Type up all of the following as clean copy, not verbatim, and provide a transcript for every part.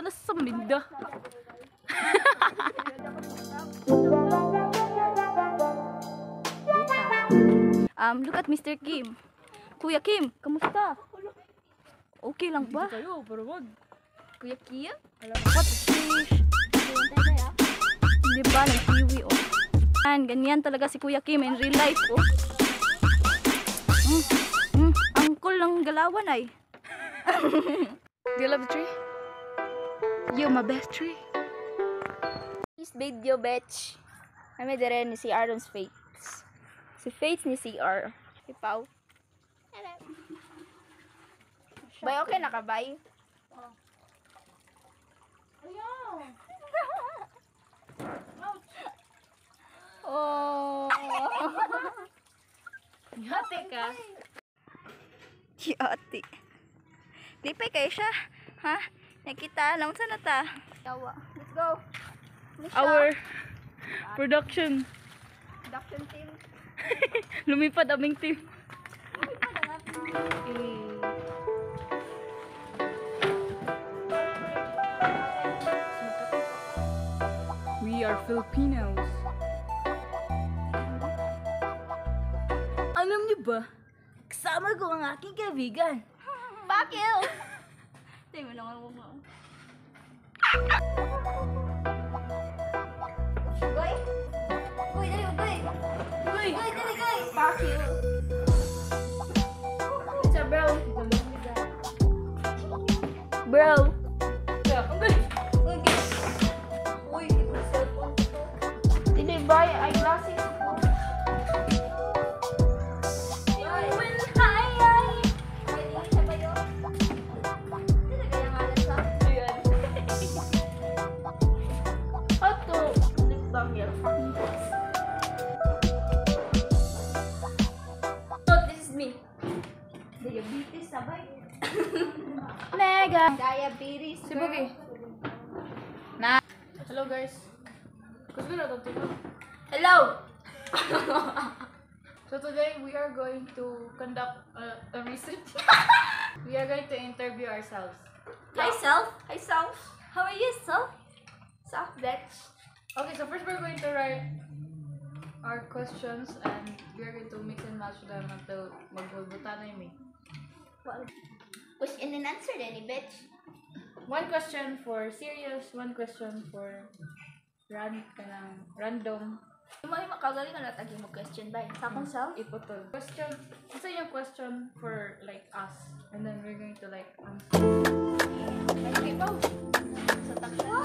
na sa minda. Look at Mr. Kim. Kuya Kim, kamusta? Okay lang ba? Kayo, pero wag. Kuya Kim? What fish? Hindi ba? Nag-kiwi, oh. Ganyan talaga si Kuya Kim in real life, oh. Ang cool ng galawan ay. Do you love the tree? You're my best tree. This video, bitch. Kami dire ni si Aaron's Fates. Si Fates ni CR. Si Pau. Bay, okay na ka, bay? Oh. Hati ka. Yati. Lipay kayo siya. Ha? Nakita lang sa nata. Tawa. Let's go. Our production. Production team. Lumipad aming team. We are Filipinos. Alam niyo ba? Kasama ko ang aking kaibigan. Bakit? Tayo mo naman mo. Goy? Goy, dali, goy. Goy, goy, dali, goy. Bakit? What's up, bro? Bro. Uy, cellphone. Dili, buy eyeglasses. Diabetes sabay. Mega diabetes. Sibugi. Na. Hello guys. Gusto na to. Hello. So today we are going to conduct a research. We are going to interview ourselves. Hi self. Hi self. How are you self? Self bitch. Okay, so first we're going to write our questions and we are going to mix and match them until magbulbutan na yung Question and answer then, bitch. One question for serious, one question for random. May makagaling ka na tagi mo question ba? Sa akong self? Ipotol. Question. Isa yung question for like us. And then we're going to like answer. Okay, Pau. Sa taksya.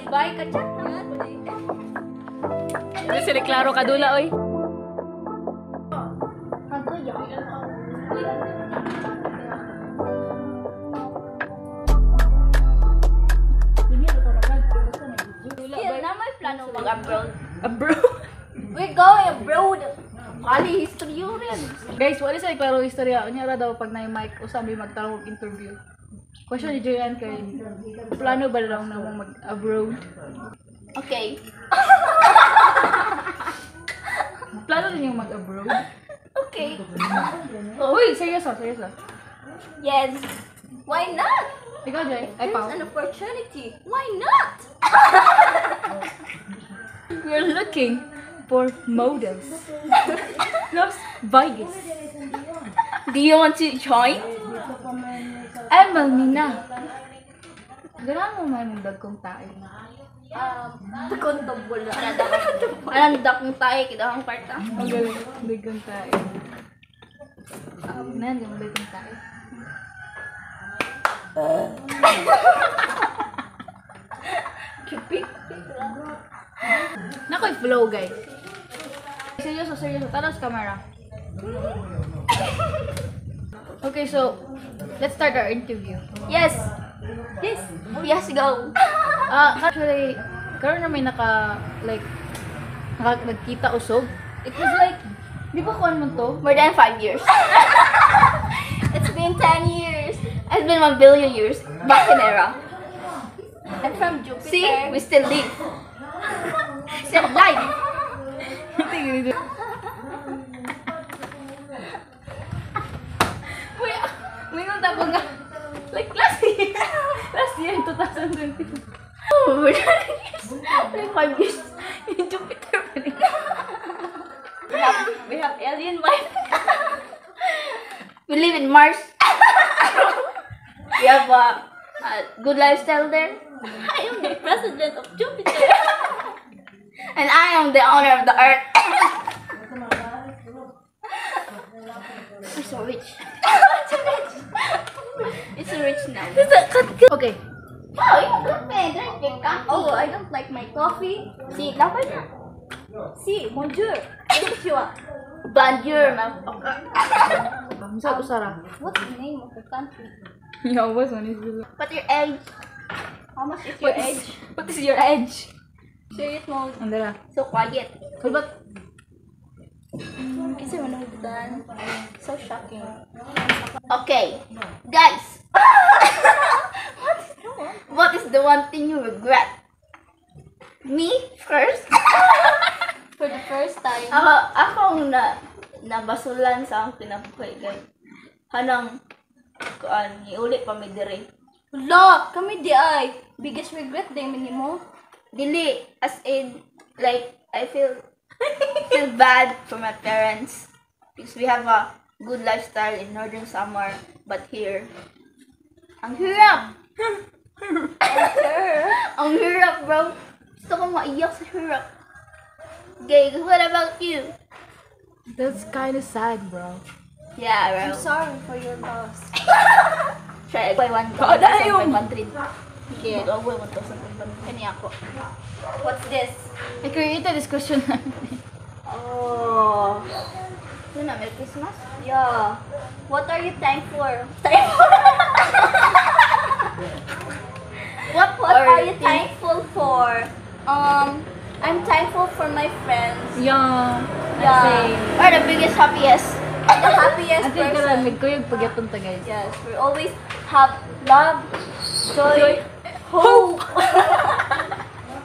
Bye ka chat na. Hindi sila klaro kadula oy. Na may plano mag-abroad. Abroad. We're going abroad. Kali history rin. Guys, wala sa klaro istorya. Unya ra daw pag na mic usami magtanong og interview. Question ni Joyan kay plano ba daw na mag-abroad? Okay. Plano niyo mag-abroad? Okay. Uy, seryoso, seryoso. Yes. Why not? Ikaw, Joy. Ay, There's Pao. an opportunity. Why not? We're looking for models. Las Vegas. Do you want to join? Ay, Malmina. Gano'n mo may mong dagkong tayo. Takon to bola. Anong dakong tayo kidahang parta? Ang galing. Dagkong tayo. Nan, yung dagkong tayo. Nakoy flow, guys. Seryoso, seryoso. Tara sa camera. Okay, so, let's start our interview. Yes. Yes. Yes, go. Actually, karon na may nagkita usog. It was like, di ba kuhan mo to? More than 5 years. It's been 10 years. It's been 1 billion years. Back in era. I'm from Jupiter. See, we still live. Still alive. May nung tapo nga. Like last year. Last year, 2020. Oh, we're not years. Like 5 years. In Jupiter. We have alien life. We live in Mars. We have a good lifestyle there. I am the president of Jupiter. And I am the owner of the Earth. We're so rich. It's so rich now. Okay. Oh, you don't drink your coffee. Oh, I don't like my coffee. See, lapar na. See, bonjour. Konnichiwa. Bonjour, motherfucker. Sa usara. What's the name of the country? Yeah, what's on his video? What's your age? How much is your age? What is your age? Serious mode. Andara. So quiet. Kulbat. Kasi manuhudan. So shocking. Okay, guys. What is the one thing you regret? Me first. For the first time. Ako ang nabasulan sa akong kinabuhay, guys. Hanang iuli pa mi dire. Wala, kami di ay. Biggest regret day minimo. Dili, as in, like, I feel bad for my parents because we have a good lifestyle in Northern Samar, but here, ang hirap. Ang hirap, bro. Gusto ko maiyak sa hirap. Okay, what about you? That's kind of sad, bro. Yeah, bro. I'm sorry for your loss. Try buy 1,500. Okay, I'll buy 1,500. Kani ako. What's this? I created this question. Oh. Ito na, Merry Christmas? Yeah. What are you thankful for? What are you thankful for? I'm thankful for my friends. Yeah. Yeah. We're the biggest, happiest. The happiest I think person. may kuyog pagyapon ta, guys. Yes, we always have love, joy, hope.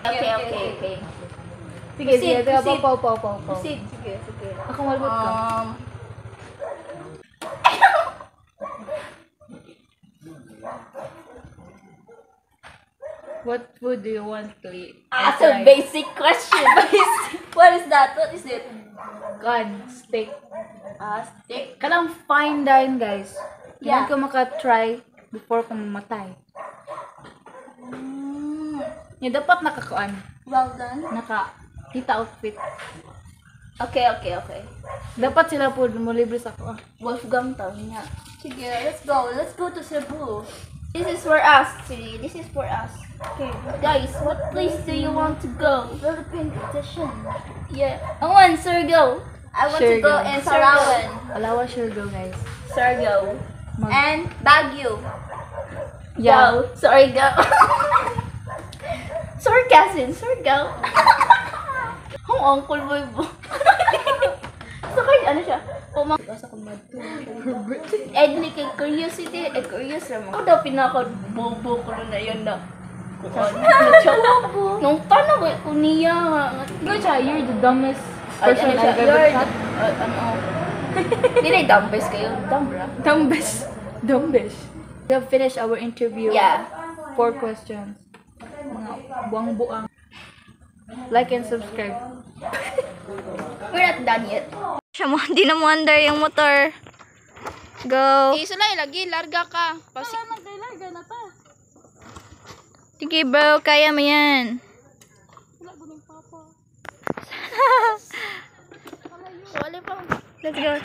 Okay. Sige, Proceed, sige. proceed. Pau. Proceed. Sige. Ako malbot ka. What food do you want to eat? That's a basic question. What is that? What is it? God, steak. Steak. Kalang fine dine, guys. Yeah. Hindi ka maka-try before ka mamatay. Yung dapat nakakuan. Well done. Naka-kita outfit. Okay. Dapat sila po mo libre sa ako. Wolfgang tawag niya. Sige, let's go. Let's go to Cebu. This is for us. Sige, this is for us. Okay. Guys, what place do you want to go? Philippine petition. Yeah. I want Surigao. I want to go Surigao. in Sarawan. Alawa sure go, guys. Surigao. Mag- And Baguio. Yeah. Go. Surigao. Sarcasm. Surigao. Ang uncle mo ibo. So, ano siya? Edley kay curiosity, curious naman. Ako daw pinaka-bobo ko na yun na. Nung paano ba ko niya? Good siya, you're the dumbest person I've ever shot. Hindi na dumbest kayo. Dumb, bro. Dumbest. We have finished our interview. Yeah. 4 questions. Mga buang-buang. Like and subscribe. We're not done yet. Siya mo, hindi na mo under yung motor. Go. Isulay lagi, larga ka. Larga na pa. Sige bro, kaya mo yan. Wala pa. Let's go.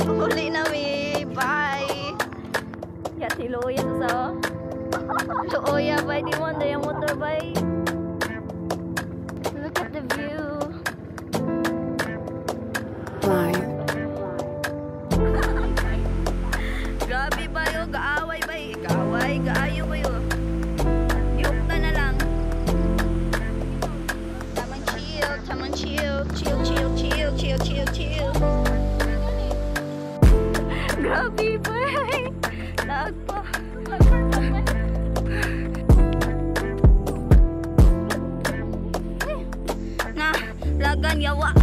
Uli na mi. Bye. Ya, si Loya sa. Loya, bye. Di mo under yung motor, bye. Look at the view. dagan yawa.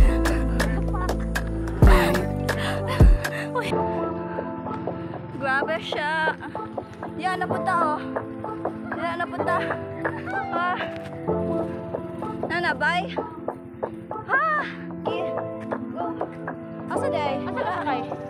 Uy. Grabe siya. Yan napunta oh. Yan napunta. Ah. Nanabay. Ah. Okay. Go. Asa day? Asa ka kay?